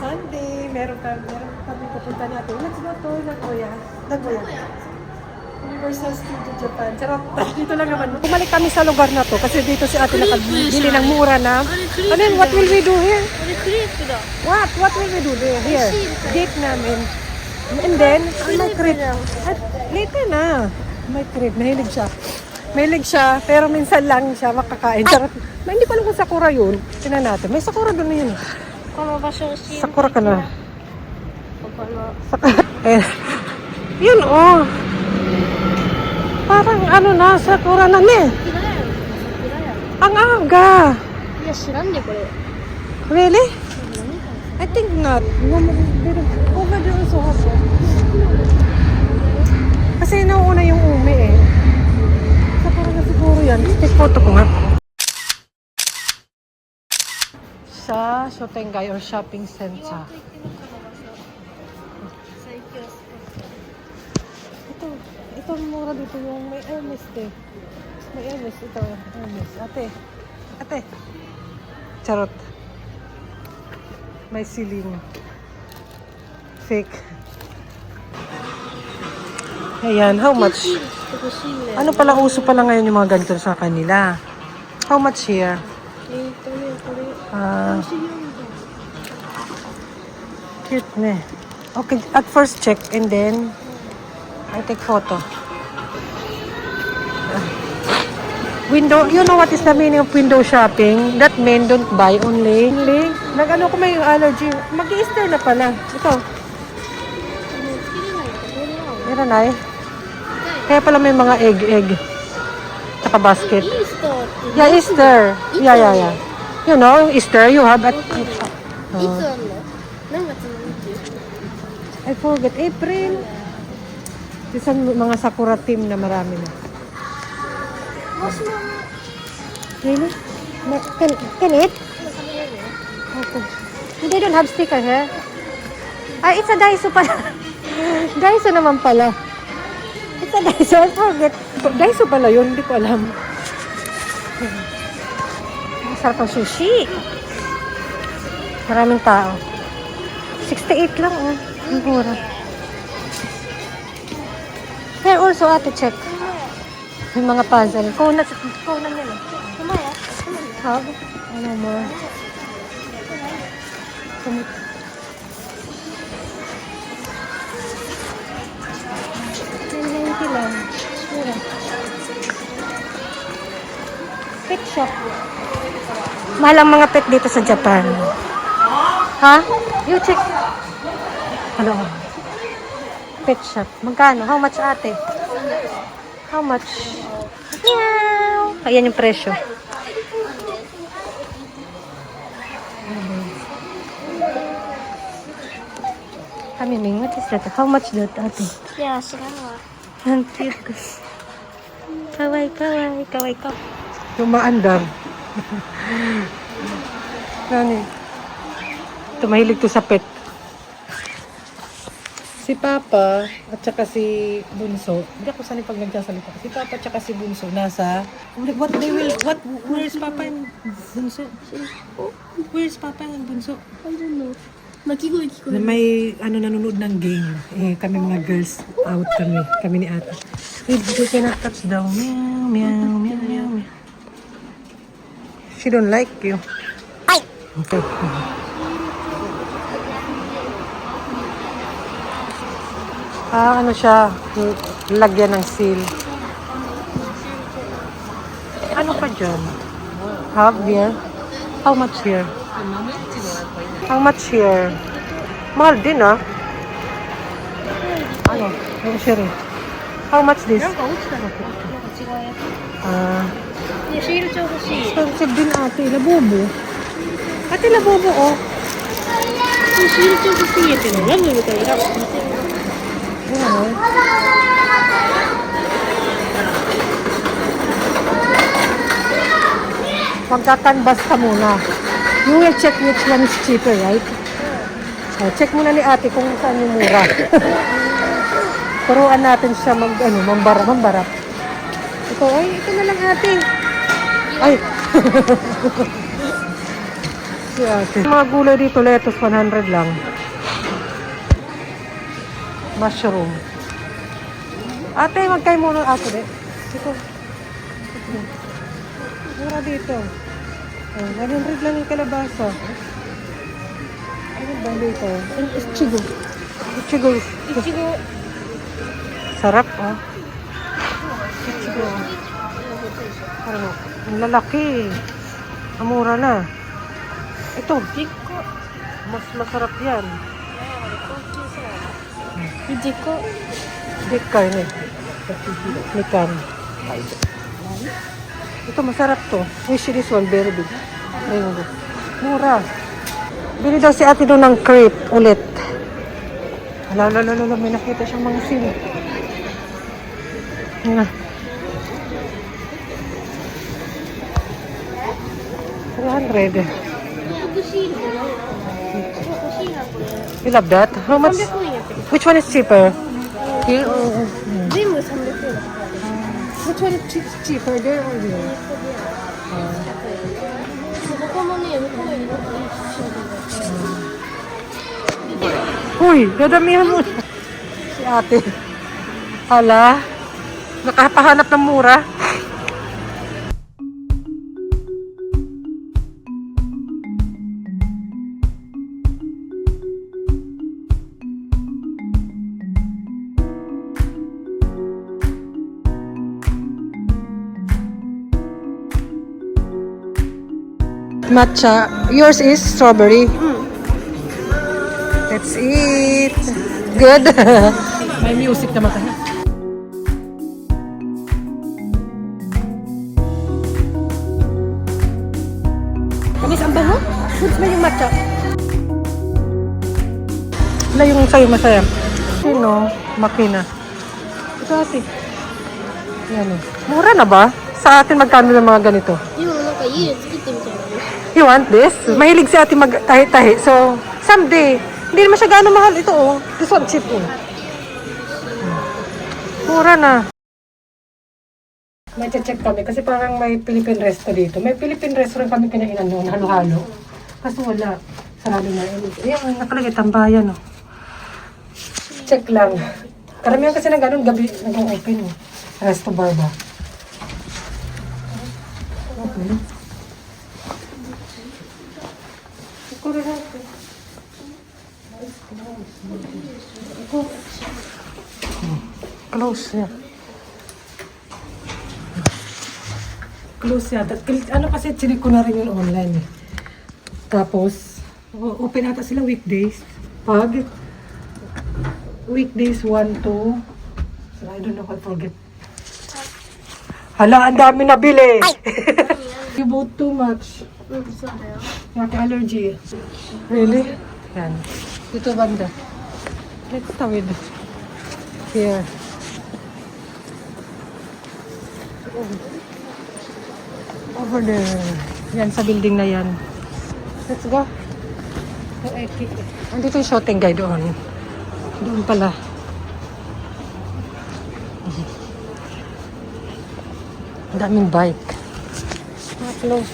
Sunday. Meron kami pupunta natin. Let's go to Nagoya. Universal Studio Japan. Charot. Dito lang naman. Bumalik kami sa lugar na to kasi dito si ate nakabili ng mura na. Ano yun? What will we do here? What will we do there? Here. Date namin. And then, may crib. Later na. May crib. Mahilig siya, pero minsan lang siya makakain. Charot. Hindi ko alam kung sakura yun. Tingnan natin. May sakura doon na yun. Sakura ka na. Yun oh. Parang ano na, sakura na ni. Ang aga. Really? I think not. Over there also hapon. Kasi nauuna yung umi eh. Sakura na siguro yan. Take photo ko nga. Sa Shotengai or shopping center. Ito mura dito yung may Hermes eh. May Hermes ito. Hermes. Ate. Charot. May ceiling. Fake. Ayan, how much? Ano pala, uso pala ngayon yung mga ganito sa kanila. How much here? Cute ne. Okay, at first check and then I take photo. Window, you know what is the meaning of window shopping? That men don't buy only. Nag-ano ko may allergy. Mag-Easter na pala. Ito. Meron ay. Kaya pala may mga egg. Tsaka basket. Yeah, Easter. Yeah. You know, Easter, you have at... I forget. April. Isang mga sakura team na marami na. Really? Can it? Okay. They don't have sticker here. Ay, it's a Daiso pala. Daiso naman pala. It's a Daiso. I forget. Daiso pala yun. Hindi ko alam. Masarap ang sushi. Maraming tao. 68 lang oh. Ang mura. Here also ate check. Yung mga puzzle. Kunan yan eh. Hug. Ano mo? Lang. Mura. Pet shop. Mahal ang mga pet dito sa Japan. Ha? You check. Ano? Pet shop. Magkano? How much ate? How much? Meow. Ayan yung presyo. Kamining, what is that? How much that ate? Yeah, salamat. Ang cute. Kawai. Tumaandar. Nani? Tumahilig to sa pet. Si Papa at saka si Bunso. Hindi ako sanay pag nagsasalita. Si Papa at saka si Bunso nasa... Where's Papa and Bunso? Where's Papa and Bunso? I don't know. Makikoy. Na may nanonood ng game. Kami mga girls out kami ni ate. We cannot touch down. Meow. She don't like you. Ay! Okay. Ano siya? Lagyan ng seal. Ano pa dyan? Half beer? How much here? How much here? Mahal din ah. Ano? Sherry. How much this? Expensive din ate. Labubo. Ate labubo oh. Ayan. Magkakanbas ka muna. You will check which one is cheaper, right? Check muna ni ate kung saan yung mura. Turuan natin siya mambarap. Ito na lang ate. Ay. Si ate. Mga gulay dito, lettuce, 100 lang. Mushroom. Ate, magkay muna ako de. Dito. Mura dito. Oh, 100 lang yung kalabasa. Ano ba dito? Ichigo. Ichigo. Ichigo. Sarap, oh. Ichigo. Parang, ang lalaki. Ang mura na. Ito. Mas masarap yan. Ichigo. Dikay ni. Nikan. Ito masarap to. Wish this one very big. Mango. Mura. Bili daw si ate doon ng crepe ulit. Lalo, may nakita siyang mga sili. Nga. 300. You love that? How much? Which one is cheaper? Here or here? 全部300円。 Which one is cheaper? There or here? ここもね、向こうに一緒で。 Uy, dadamihan mo. Si ate. Hala. Nakapahanap ng mura. Matcha. Yours is strawberry. Let's eat. Good. May music naman tayo. Kamis, ang bango? Goods ba yung matcha? Wala yung sa'yo masaya. Sino? Makina. Ito ate. Yan o. Mura na ba? Sa atin magkano ng mga ganito? でもなんか家で作ってみたいなね。 You want this? Mahilig si ate mag-tahi-tahi. So, someday, hindi naman siya gaano mahal ito oh. This one cheap oh. Mura na. May check kami kasi parang may Philippine resto dito. May Philippine restaurant kami kinainan noon, halo-halo. Kaso wala. Sarado na. Ayan, nakalagay tambayan oh. Check lang. Karamihan kasi na ganun gabi nag-open oh. Resto bar ba? Okay. Close ya. Close ya. Ano kasi chinik ko na rin yung online eh. Tapos, open ata sila weekdays. Pag weekdays 1 to so I don't know what I forget. Hala, ang dami nabili. You bought too much. うん、そうだよ。 Yaki allergy. Really? Yan. Dito banda. Let's tawid. Here. Over there. Yan, sa building na yan. Let's go. Andito yung shooting guy doon. Doon pala. Ang daming bike. Close.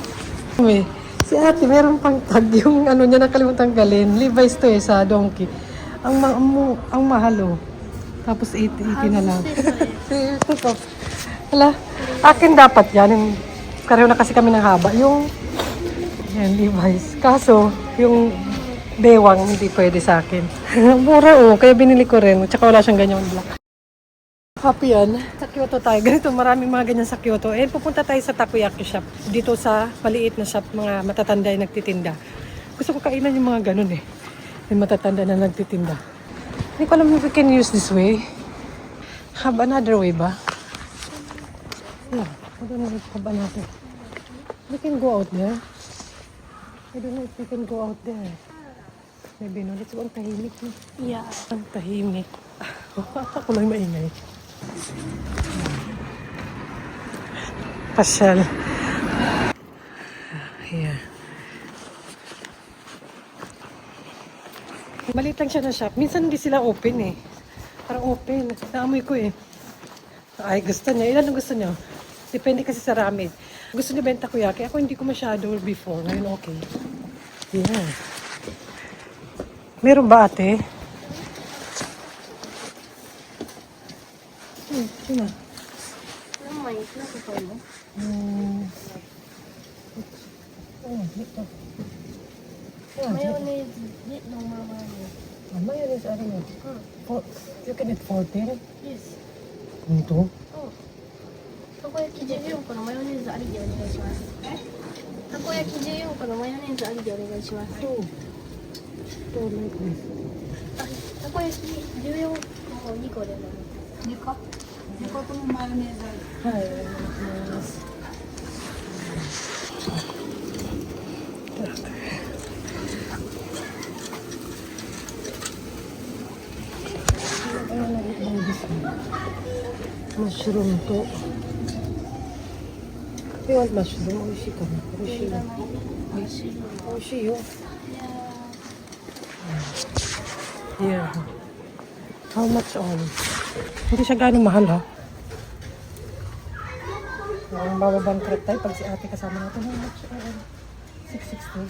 Si ate, meron pang tag yung ano niya nakalimutan galin. Levi's to eh sa Donkey. Ang mahal oh. Tapos 80 na lang. Ito ko. Wala. Akin dapat yan. Yung, kareho na kasi kami ng haba. Yung yan, Levi's. Kaso, yung bewang hindi pwede sa akin. Mura oh. Kaya binili ko rin. Tsaka wala siyang ganyang black. Happy yan. Sa Kyoto tayo. Ganito, maraming mga ganyan sa Kyoto. And pupunta tayo sa takoyaki shop. Dito sa maliit na shop, mga matatanda yung nagtitinda. Gusto ko kainan yung mga ganun eh. Yung matatanda na nagtitinda. Hindi ko alam if we can use this way. Have another way ba? Yeah, I don't know if have another. We can go out there. I don't know if we can go out there. Maybe no. Let's go ang tahimik. No? Yeah. Ang tahimik. Ako lang maingay. Pasyal. Here. Maliit lang siya na shop. Minsan hindi sila open eh. Parang open. Naamoy ko eh. Ay, gusto niya. Ilan ang gusto niya? Depende kasi sa ramen. Gusto niya benta takoyaki. Ako hindi ko masyado before. Ngayon okay. Yeah. Meron ba ate? Sino? Ano may nakakay mo? Oh, dito. Mayonnaise, di no mama niya. Mayonnaise, ano yun? You can eat 14? Yes. Ito? たこ焼き14個のマヨネーズありでお願いします。たこ焼き14個のマヨネーズありでお願いします。Two. Two like this. たこ焼き14個を2個で2個2個ともマヨネーズある。はい、お願いします。マッシュルームと、これはマッシュルーム美味しいかな。美味しいよ。美味しいよ。Yeah. How much all? Hindi siya gano'ng mahal ha. Ang bababang trip tayo pag si ate kasama natin. How much all? 660.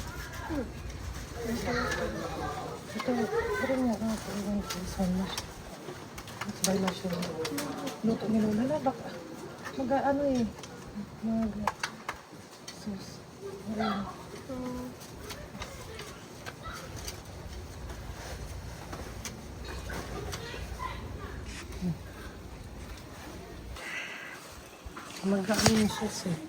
Ito, pero mo ako. Let's buy mushroom. Luto ni Lola na. Baka mag-ano eh. Sauce. Mag-ano yung sauce eh.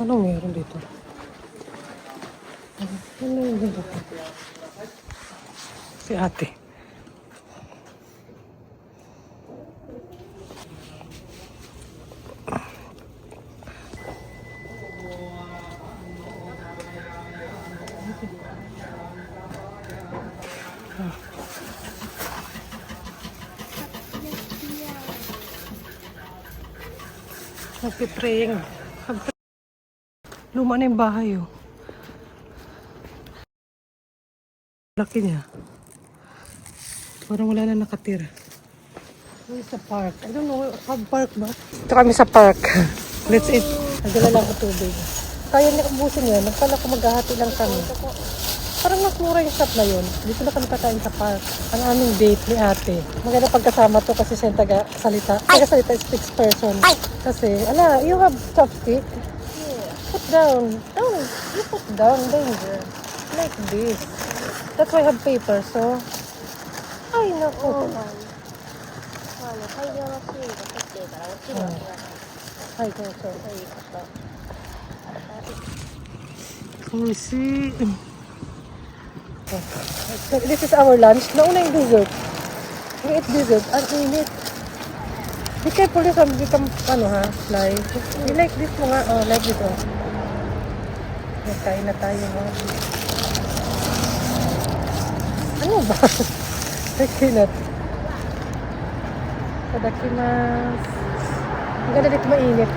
Ano meron dito? Ano yung dito? Si ate. Nagpipraying. Luma na yung bahay oh. Laki niya. Parang wala na nakatira. Where is the park? I don't know. Park ba? Ito kami sa park. Let's eat. Nagdala lang ko tubig. Kaya niya ubusin yan. Nagpala ko maghahati lang kami. Parang mas mura yung shop na yun. Dito na kami kakain sa park. Ang aming date ni ate. Maganda pagkasama to kasi siya taga-salita. Taga-salita speaks person. Kasi, ala, you have chopstick? Put down. Down. You put down. Danger. Like this. That's why I have paper. So, ay, naku. 大量の水位が入ってるから落ちるわけがない。はい、そうそう。そういうこと。Oh, see. So, this is our lunch. Nauna yung dessert. We eat dessert. Ang init. Be careful this one. Become, ano ha, fly. You like this mo nga. Oh, like this oh. Kain na tayo ha. Ano ba? Pekinat. Tadakimasu. Ang ganda dito mainit.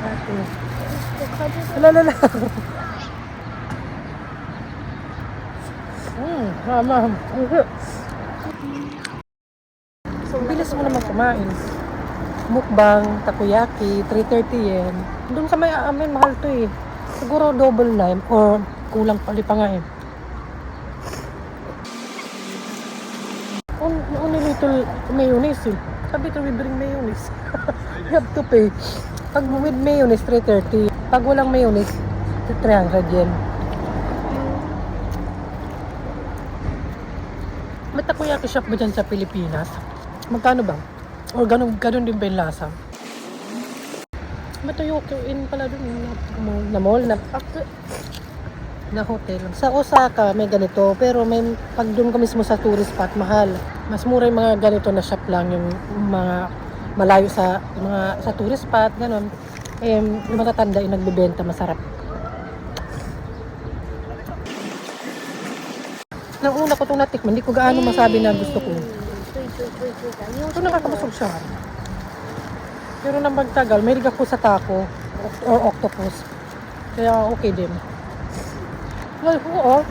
Ate. Lala. Mama. So, bilis mo naman kumain. Mukbang, takoyaki, 330 yen. Doon sa may amin, mahal to eh. Siguro double na or kulang pali pa nga eh. Only little mayonnaise eh. Sabi to, we bring mayonnaise. You have to pay. Pag with mayonnaise, 330. Pag walang mayonnaise, 300 yen. May takoyaki shop ba dyan sa Pilipinas? Magkano ba? Or ganun din ba yung lasa? May Toyoko in pala dun na mall na hotel. Sa Osaka may ganito, pero may pag doon ka mismo sa tourist spot, mahal. Mas mura yung mga ganito na shop lang, yung mga malayo sa mga sa tourist spot, ganun. Yung matatanda yung nagbebenta, masarap. Nang una ko itong natikman, hindi ko gaano masabi na gusto ko. Ito nakakabusog siya. Pero nang magtagal, may riga ko sa taco or octopus. Kaya okay din. Well, oo.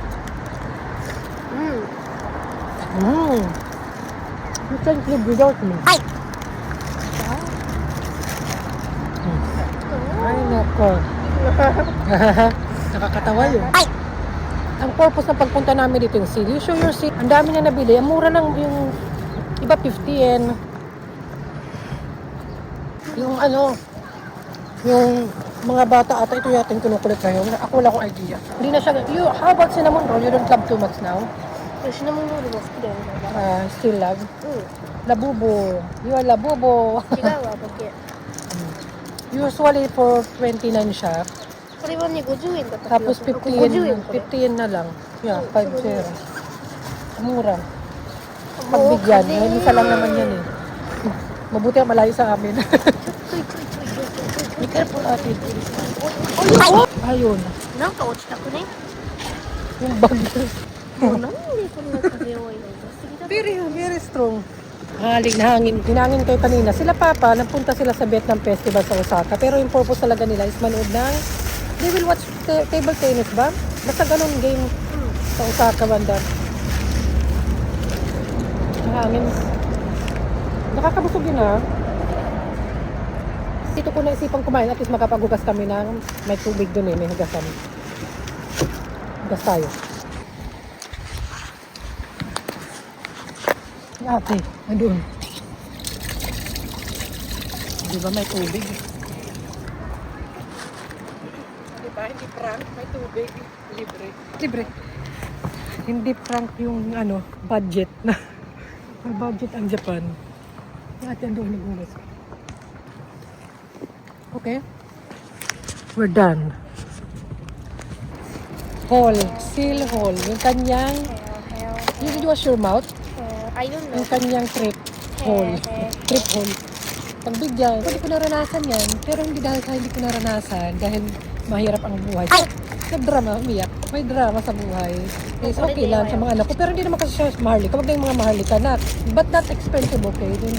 You can't live without me. Ay, nako. Nakakatawa yun. Ang purpose ng pagpunta namin dito yung seal. You show your seal. Ang dami na nabili. Ang mura lang yung iba 50 yen. Yung ano, yung mga bata ata ito yata yung kinukulit ngayon. Ako wala akong idea. Hindi na siya, how about cinnamon roll? You don't love too much now? シナモンロールも好きだよね。 Still love? う Labubo. You are labubo. ん。違うわ、ボケ。 Usually for 29 siya. これはね、50円だった気が Tapos する。 50 50 yen, 円これ。 50 yen na lang. Yeah, 50. Mura. もう Pagbigyan. 風 Eh, isa lang naman yan eh. Mabuti ang malayo sa amin. ちょいちょいちょいちょいちょいちょいちょい。 Be careful ate. Ayun. なんか落ちたくね。 Yung bag. もうなんでこんな風弱いの。出すぎだろ。 Very strong. Halik na hangin. Hinangin kayo kanina. Sila papa, nagpunta sila sa Vietnam Festival sa Osaka. Pero yung purpose talaga nila is manood ng they will watch table tennis ba? Basta ganun game sa Osaka banda. Hangin. Nakakabusog yun ha. Dito ko naisipang kumain at least makapaghugas kami ng may tubig dun eh. May hugasan. Hugas tayo. Ate, andun. Di ba may tubig? Di ba? Hindi prank, may tubig. Libre. Libre. Hindi prank yung ano, budget na. May budget ang Japan. Ate, andun nag-ulas. Okay. We're done. Hall. Seal hall. Yung kanyang, you did wash your mouth? I don't know. Yung kanyang trip hole. Trip hole. Pagbigyan, pwede ko naranasan yan. Pero hindi dahil sa hindi ko naranasan. Dahil mahirap ang buhay. Nag-drama, umiyak. May drama sa buhay. Yes, okay lang sa mga anak ko. Pero hindi naman kasi siya maharlika. Huwag na yung mga maharlika na. But not expensive, okay? Hindi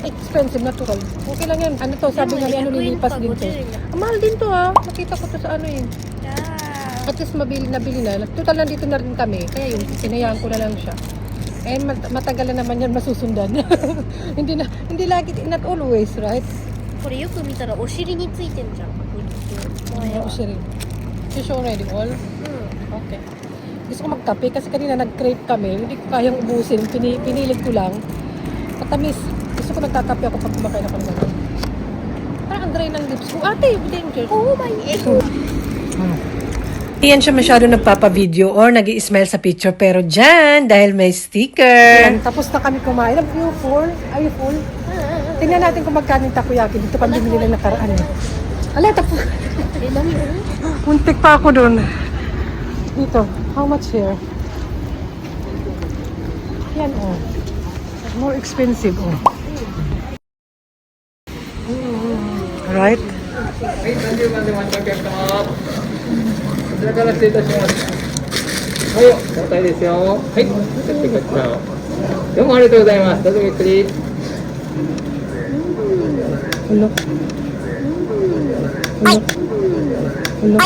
expensive, natural. Okay lang yan. Ano to, sabi nga ni ano, nilipas din to. Ang mahal din to ha. Nakita ko to sa ano eh. At least nabili na. Total nandito na rin kami. Kaya yun, sinayaan ko na lang siya. Eh, matagal na naman yan masusundan. hindi lagi, not always, right? これよく見たらお尻についてんじゃん。ここに前は。 Usually. Fish already all? うん。 Okay. Gusto ko magkape kasi kanina nag-crave kami. Hindi ko kayang ubusin. Pinilig ko lang. Matamis. Gusto ko nagkakape ako pag kumakain ako ng gano'n. Parang ang dry ng lips ko. Ate, danger. Oh my god. Iyan siya masyado nagpapa-video or nag-i-smile sa picture. Pero dyan, dahil may sticker. Yan, tapos na kami kumain. Are you full? Are you full? Tingnan natin kung magkano yung takoyaki. Dito pa bumili lang nakaraan. Ala, tapos. Muntik pa ako dun. Dito. How much here? Yan, oh. More expensive, oh. Right? はい、30番でお待ちお客様。こちらから失礼いたします。はい、交代ですよ。はい、こちらを。どうもありがとうございます。どうぞゆっくり。 Hello. Hello.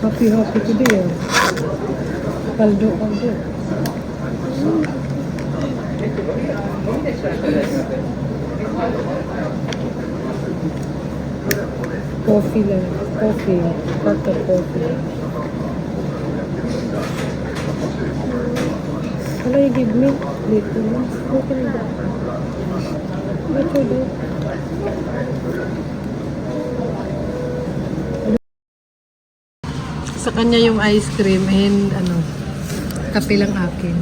Happy today. Kaldo. Coffee lang. Coffee. Cup of coffee. Hello, you give me? Later. Okay na. Later daw. Sa kanya yung ice cream and ano, kape lang akin.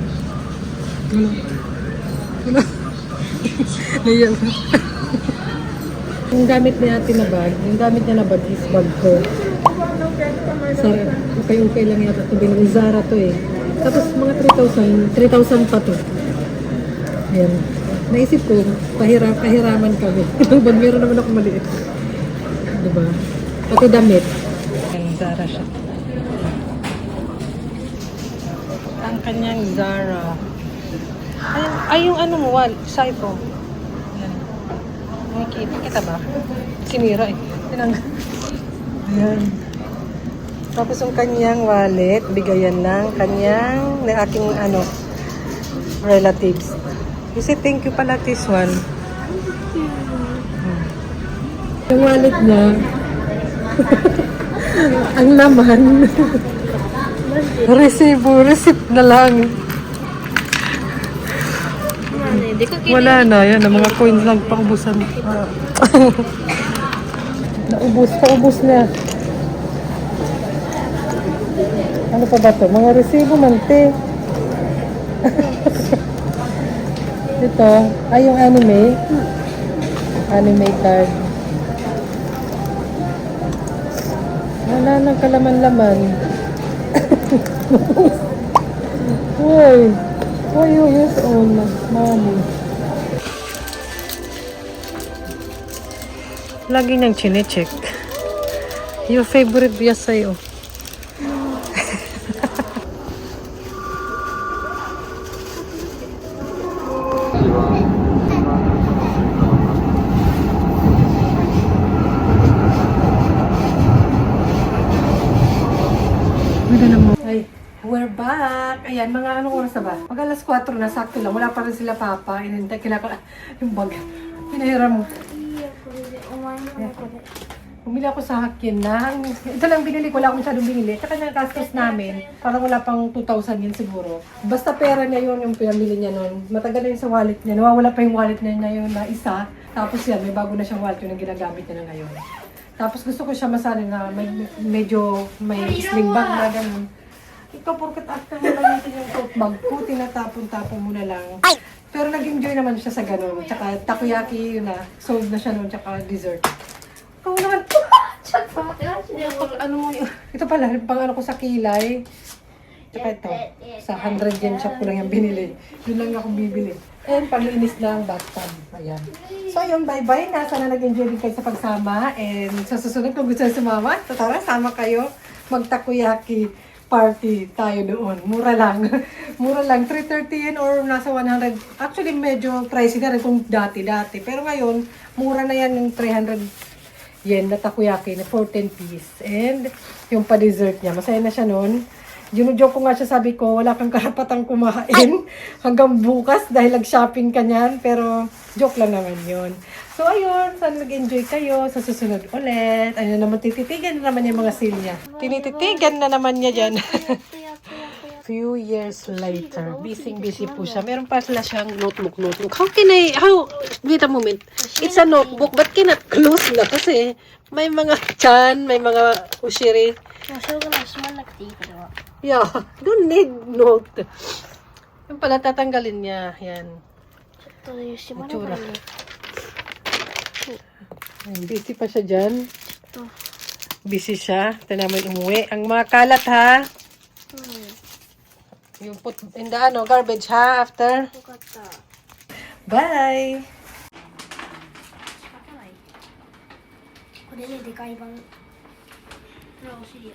Ano? Naiyak na. Yung gamit niya natin na bag, yung gamit niya na bag is bag ko. Sorry, okay lang yata ito. Binili Zara to eh. Tapos mga 3,000 pa to. Ayan. Naisip ko, pahiraman kami. Bag meron naman ako maliit. Diba? Pati damit. Ayan, Zara siya. Ang kanyang Zara. Ay, yung ano mo, Saifo. Ayan. Nakikita kita ba? Sinira eh. Ayan. Tapos yung kanyang wallet, bigayan ng kanyang, na aking ano, relatives. You say thank you pala this one. Yung wallet niya, Ang laman. Resibo, receipt na lang. Wala na, yan. Ang mga coins lang, paubusan. Paubos na. Ano pa ba to? Mga resibo man, te. Ito, ay yung anime. Anime card. Wala nang kalaman-laman. Why? Why you use all money? Lagi niyang chine-check. Your favorite biya sa'yo. Ay, we're back! Ayan, mga anong oras na ba? Pag alas 4 na, sakto lang. Wala pa rin sila papa. Inintay, yung bag. Pinahiram mo. Bumili ako sa Hakin ng... Ito lang binili ko, wala akong masyadong binili. Tsaka yung gastos namin, parang wala pang 2,000 yun siguro. Basta pera niya yun, yung pinamili niya nun. Matagal na yun sa wallet niya. Nawawala pa yung wallet niya yun na isa. Tapos yan, may bago na siyang wallet yun ang ginagamit niya na ngayon. Tapos gusto ko siya masanin na medyo may sling bag na ganun. Ikaw, porkat after mo lang yung tote bag ko, tinatapon-tapon mo na lang. Pero nag-enjoy naman siya sa ganun. Tsaka takoyaki, yun na, sold na siya nun, tsaka dessert. Ikaw naman, ano mo yun? Ito pala, pang ano ko sa kilay. Tsaka ito, sa 100 yen shop ko lang yung binili. Yun lang ako bibili. And paglinis ng bathtub. Ayan. So yun, bye-bye na. Sana nag-enjoy din kayo sa pagsama. And sa susunod, kung gusto nyo sumama, tara, sama kayo. Mag-takoyaki party tayo doon. Mura lang. Mura lang. 330 yen or nasa 100. Actually, medyo pricey na rin kung dati-dati. Pero ngayon, mura na yan yung 300 yen na takoyaki na 14 piece. And yung pa-dessert niya. Masaya na siya noon. Ginujoke ko nga siya, sabi ko, wala kang karapatang kumain hanggang bukas dahil nag-shopping ka niyan. Pero joke lang naman yun. So ayun, sana nag-enjoy kayo sa susunod ulit. Ayun naman, tititigan na naman yung mga sale niya. Tinititigan na naman niya dyan. Few years later, busy po siya. Meron pa sila siyang notebook. Wait a moment. It's a notebook, but cannot close na kasi may mga chan, may mga ushiri. Yeah, don't need note. Yung pala, tatanggalin niya. Yan. Itsura. Busy pa siya dyan. Busy siya. Ito naman umuwi. Ang mga kalat ha. Yung put in the garbage ha after. Bye! これででかい版。これはお尻や。